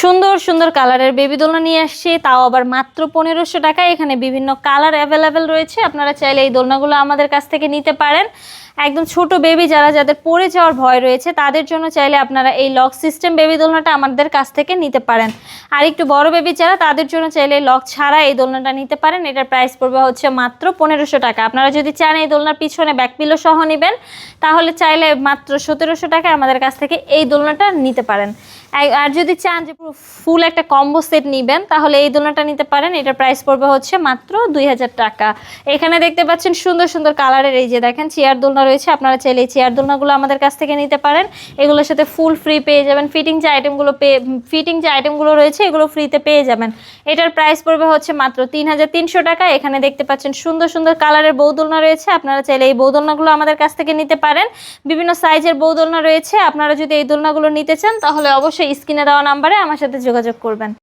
সুন্দর সুন্দর কালারের বেবি দোলনা নিয়ে আসছি, তাও আবার মাত্র 1500 টাকা। এখানে বিভিন্ন কালার অ্যাভেলেবেল রয়েছে, আপনারা চাইলে এই দোলনাগুলো আমাদের কাছ থেকে নিতে পারেন। একদম ছোট বেবি যাদের পড়ে যাওয়ার ভয় রয়েছে তাদের জন্য চাইলে আপনারা এই লক সিস্টেম বেবি দোলনাটা আমাদের কাছ থেকে নিতে পারেন। আর একটু বড় বেবি যারা তাদের জন্য চাইলে লক ছাড়া এই দোলনাটা নিতে পারেন। এটার প্রাইস পড়বে হচ্ছে মাত্র 1500 টাকা। আপনারা যদি চান এই দোলনার পিছনে ব্যাক পিলো সহ নেবেন তাহলে চাইলে মাত্র 1700 টাকা আমাদের কাছ থেকে এই দোলনাটা নিতে পারেন। আর যদি চান যে ফুল একটা কম্বো সেট নেবেন তাহলে এই দোলনাটা নিতে পারেন। এটার প্রাইস পড়বে হচ্ছে মাত্র 2000 টাকা। এখানে দেখতে পাচ্ছেন সুন্দর সুন্দর কালারের এই যে দেখেন চেয়ার দোলনা রয়েছে, আপনারা চাইলে এই চেয়ার দোলনাগুলো আমাদের কাছ থেকে নিতে পারেন। এগুলোর সাথে ফুল ফ্রি পেয়ে যাবেন, ফিটিং যে আইটেমগুলো রয়েছে এগুলো ফ্রিতে পেয়ে যাবেন। এটার প্রাইস পড়বে হচ্ছে মাত্র 3300 টাকা। এখানে দেখতে পাচ্ছেন সুন্দর সুন্দর কালারের বউ দোলনা রয়েছে, আপনারা চাইলে এই বউ দোলনাগুলো আমাদের কাছ থেকে নিতে পারেন। বিভিন্ন সাইজের বউ দোলনা রয়েছে, আপনারা যদি এই দোলনাগুলো নিতে চান তাহলে অবশ্যই স্ক্রিনে দেওয়া নাম্বারে আমার সাথে যোগাযোগ করবেন।